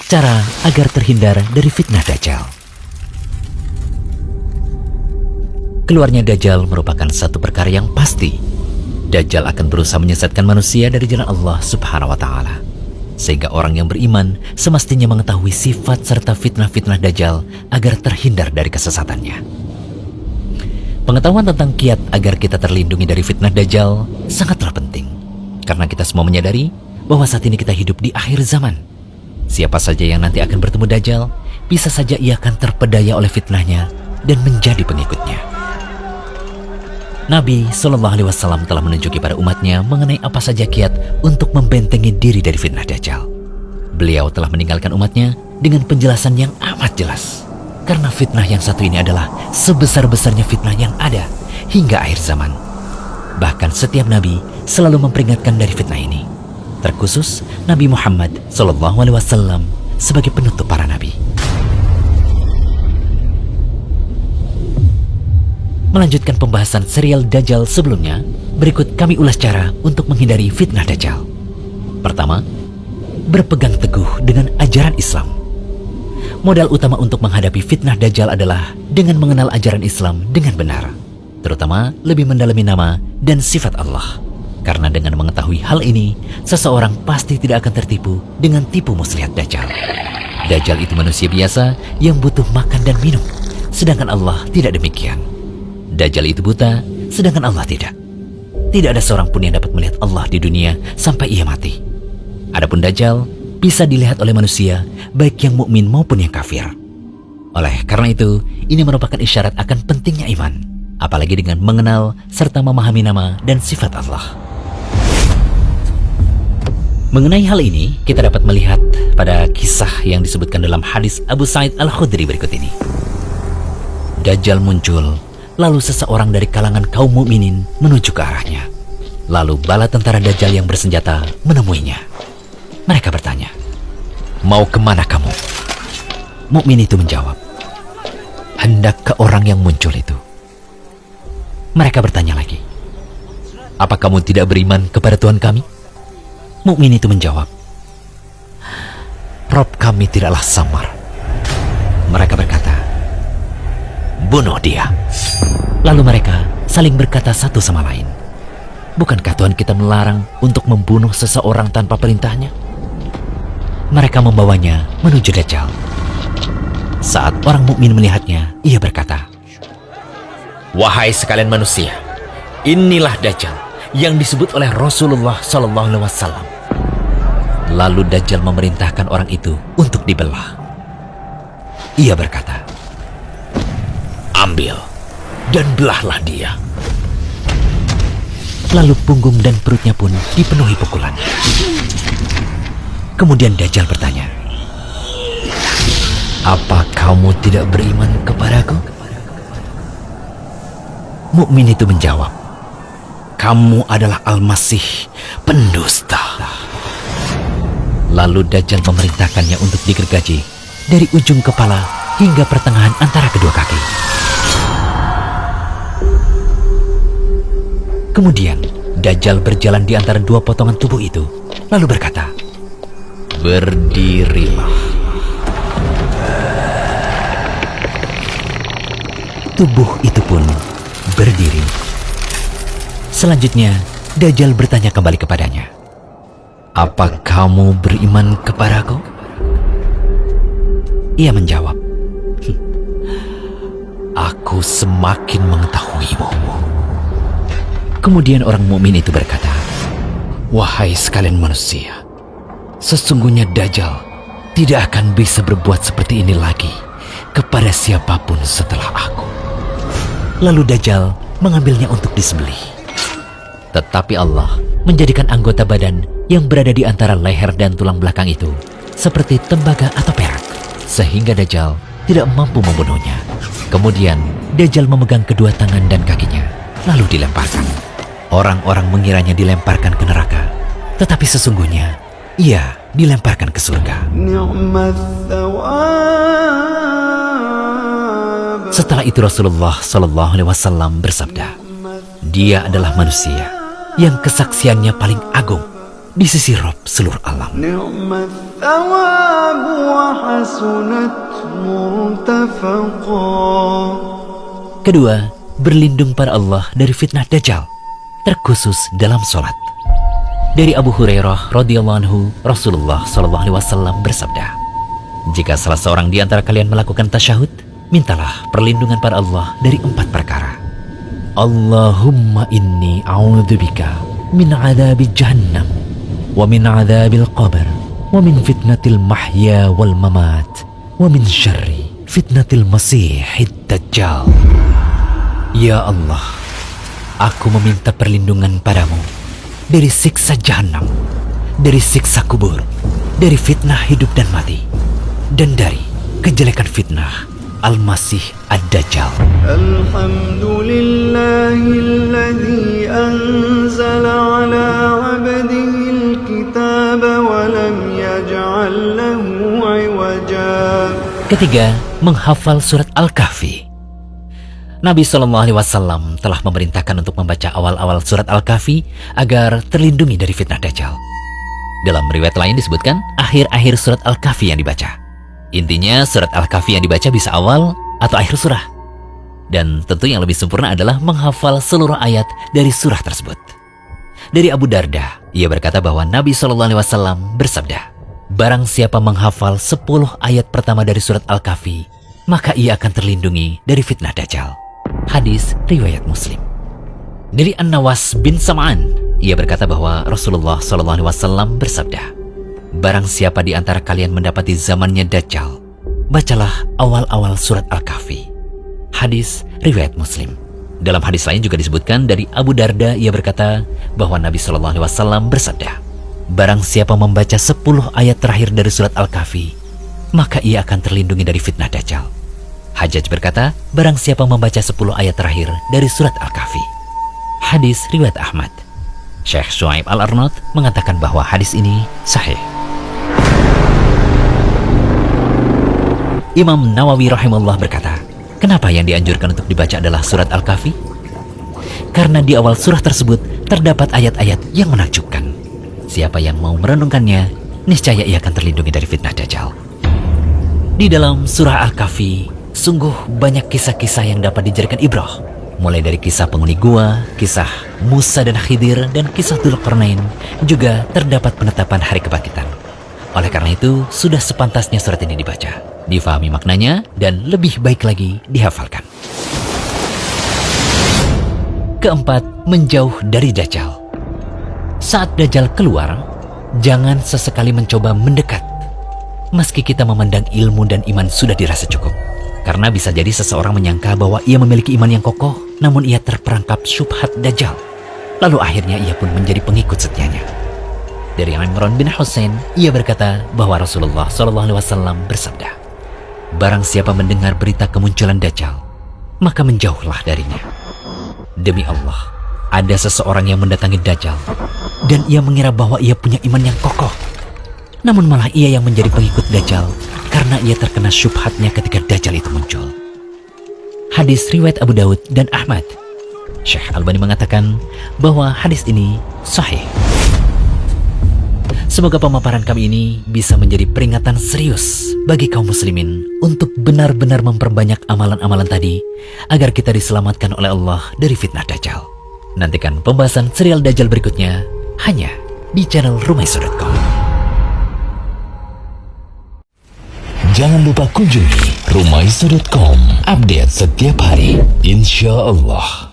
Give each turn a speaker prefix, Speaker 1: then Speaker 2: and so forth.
Speaker 1: Cara agar terhindar dari fitnah Dajjal. Keluarnya Dajjal merupakan satu perkara yang pasti. Dajjal akan berusaha menyesatkan manusia dari jalan Allah Subhanahu wa Ta'ala, sehingga orang yang beriman semestinya mengetahui sifat serta fitnah-fitnah Dajjal agar terhindar dari kesesatannya. Pengetahuan tentang kiat agar kita terlindungi dari fitnah Dajjal sangatlah penting, karena kita semua menyadari bahwa saat ini kita hidup di akhir zaman. Siapa saja yang nanti akan bertemu Dajjal, bisa saja ia akan terpedaya oleh fitnahnya dan menjadi pengikutnya. Nabi SAW telah menunjuki pada umatnya mengenai apa saja kiat untuk membentengi diri dari fitnah Dajjal. Beliau telah meninggalkan umatnya dengan penjelasan yang amat jelas. Karena fitnah yang satu ini adalah sebesar-besarnya fitnah yang ada hingga akhir zaman. Bahkan setiap Nabi selalu memperingatkan dari fitnah ini. Terkhusus Nabi Muhammad SAW sebagai penutup para nabi. Melanjutkan pembahasan serial Dajjal sebelumnya, berikut kami ulas cara untuk menghindari fitnah Dajjal. Pertama, berpegang teguh dengan ajaran Islam. Modal utama untuk menghadapi fitnah Dajjal adalah dengan mengenal ajaran Islam dengan benar, terutama lebih mendalami nama dan sifat Allah. Karena dengan mengetahui hal ini, seseorang pasti tidak akan tertipu dengan tipu muslihat Dajjal. Dajjal itu manusia biasa yang butuh makan dan minum, sedangkan Allah tidak demikian. Dajjal itu buta, sedangkan Allah tidak. Tidak ada seorang pun yang dapat melihat Allah di dunia sampai ia mati. Adapun Dajjal bisa dilihat oleh manusia, baik yang mukmin maupun yang kafir. Oleh karena itu, ini merupakan isyarat akan pentingnya iman, apalagi dengan mengenal serta memahami nama dan sifat Allah. Mengenai hal ini, kita dapat melihat pada kisah yang disebutkan dalam hadis Abu Sa'id Al-Khudri berikut ini. Dajjal muncul, lalu seseorang dari kalangan kaum mukminin menuju ke arahnya. Lalu bala tentara Dajjal yang bersenjata menemuinya. Mereka bertanya, "Mau kemana kamu?" Mukmin itu menjawab, "Hendak ke orang yang muncul itu." Mereka bertanya lagi, "Apa kamu tidak beriman kepada Tuhan kami?" Mukmin itu menjawab, "Rob kami tidaklah samar." Mereka berkata, "Bunuh dia." Lalu mereka saling berkata satu sama lain, "Bukankah Tuhan kita melarang untuk membunuh seseorang tanpa perintahnya?" Mereka membawanya menuju Dajjal. Saat orang mukmin melihatnya, ia berkata, "Wahai sekalian manusia, inilah Dajjal yang disebut oleh Rasulullah SAW. Lalu Dajjal memerintahkan orang itu untuk dibelah. Ia berkata, "Ambil dan belahlah dia." Lalu punggung dan perutnya pun dipenuhi pukulan. Kemudian Dajjal bertanya, "Apa kamu tidak beriman kepadaku?" Mukmin itu menjawab, "Kamu adalah Al-Masih, pendusta." Lalu Dajjal memerintahkannya untuk digergaji dari ujung kepala hingga pertengahan antara kedua kaki. Kemudian Dajjal berjalan di antara dua potongan tubuh itu, lalu berkata, "Berdirilah." Tubuh itu pun berdiri. Selanjutnya, Dajjal bertanya kembali kepadanya, "Apa kamu beriman kepadaku?" Ia menjawab, "Aku semakin mengetahuimu." Kemudian orang mukmin itu berkata, "Wahai sekalian manusia, sesungguhnya Dajjal tidak akan bisa berbuat seperti ini lagi kepada siapapun setelah aku." Lalu Dajjal mengambilnya untuk disembelih. Tetapi Allah menjadikan anggota badan yang berada di antara leher dan tulang belakang itu seperti tembaga atau perak, sehingga Dajjal tidak mampu membunuhnya. Kemudian Dajjal memegang kedua tangan dan kakinya, lalu dilemparkan. Orang-orang mengiranya dilemparkan ke neraka, tetapi sesungguhnya ia dilemparkan ke surga. Setelah itu Rasulullah SAW bersabda, "Dia adalah manusia yang kesaksiannya paling agung di sisi Rabb seluruh alam.
Speaker 2: نعم الثواب وحسنت مرتفقا.
Speaker 1: Kedua, berlindung pada Allah dari fitnah Dajjal, terkhusus dalam sholat. Dari Abu Hurairah radhiyallahu anhu, Rasulullah SAW bersabda, jika salah seorang di antara kalian melakukan tasyahud, mintalah perlindungan pada Allah dari 4 perkara. Allahumma inni a'udzubika min adzabi jahannam wa min adzabil qabr wa min fitnatil mahya wal mamat wa min syarri fitnatil masihid dajjal. Ya Allah, aku meminta perlindungan padamu dari siksa jahanam, dari siksa kubur, dari fitnah hidup dan mati, dan dari kejelekan fitnah Al-Masih Ad-Dajjal.
Speaker 2: Alhamdulillahilladzi anzala ala abdihi al-kitaba wa lam yaj'al lahu 'iwaja.
Speaker 1: Ketiga, menghafal surat Al-Kahfi. Nabi SAW telah memerintahkan untuk membaca awal-awal surat Al-Kahfi agar terlindungi dari fitnah Dajjal. Dalam riwayat lain disebutkan akhir-akhir surat Al-Kahfi yang dibaca. Intinya surat Al-Kahfi yang dibaca bisa awal atau akhir surah. Dan tentu yang lebih sempurna adalah menghafal seluruh ayat dari surah tersebut. Dari Abu Darda, ia berkata bahwa Nabi SAW bersabda, barang siapa menghafal 10 ayat pertama dari surat Al-Kahfi, maka ia akan terlindungi dari fitnah Dajjal. Hadis riwayat Muslim. Dari An-Nawas bin Sam'an, ia berkata bahwa Rasulullah SAW bersabda, barang siapa di antara kalian mendapati zamannya Dajjal, bacalah awal-awal surat Al-Kahfi. Hadis riwayat Muslim. Dalam hadis lain juga disebutkan dari Abu Darda, ia berkata bahwa Nabi SAW bersabda, barang siapa membaca 10 ayat terakhir dari surat Al-Kahfi, maka ia akan terlindungi dari fitnah Dajjal. Hajjaj berkata, barang siapa membaca 10 ayat terakhir dari surat Al-Kahfi. Hadis riwayat Ahmad. Syekh Shu'aib Al-Arnaud mengatakan bahwa hadis ini sahih. Imam Nawawi rahimahullah berkata, kenapa yang dianjurkan untuk dibaca adalah surat Al-Kahfi? Karena di awal surah tersebut terdapat ayat-ayat yang menakjubkan. Siapa yang mau merenungkannya, niscaya ia akan terlindungi dari fitnah Dajjal. Di dalam surah Al-Kahfi, sungguh banyak kisah-kisah yang dapat dijadikan ibrah. Mulai dari kisah penghuni gua, kisah Musa dan Khidir, dan kisah Dzulqarnain, juga terdapat penetapan hari kebangkitan. Oleh karena itu, sudah sepantasnya surat ini dibaca, difahami maknanya, dan lebih baik lagi dihafalkan. Keempat, menjauh dari Dajjal. Saat Dajjal keluar, jangan sesekali mencoba mendekat. Meski kita memandang ilmu dan iman sudah dirasa cukup. Karena bisa jadi seseorang menyangka bahwa ia memiliki iman yang kokoh, namun ia terperangkap syubhat Dajjal. Lalu akhirnya ia pun menjadi pengikut setianya. Dari Imran bin Husain, ia berkata bahwa Rasulullah SAW bersabda, barang siapa mendengar berita kemunculan Dajjal, maka menjauhlah darinya. Demi Allah, ada seseorang yang mendatangi Dajjal, dan ia mengira bahwa ia punya iman yang kokoh. Namun malah ia yang menjadi pengikut Dajjal, karena ia terkena syubhatnya ketika Dajjal itu muncul. Hadis riwayat Abu Daud dan Ahmad. Syekh Albani mengatakan bahwa hadis ini sahih. Semoga pemaparan kami ini bisa menjadi peringatan serius bagi kaum muslimin untuk benar-benar memperbanyak amalan-amalan tadi agar kita diselamatkan oleh Allah dari fitnah Dajjal. Nantikan pembahasan serial Dajjal berikutnya hanya di channel Rumaysur.com.
Speaker 3: Jangan lupa kunjungi Rumaysur.com, update setiap hari, insya Allah.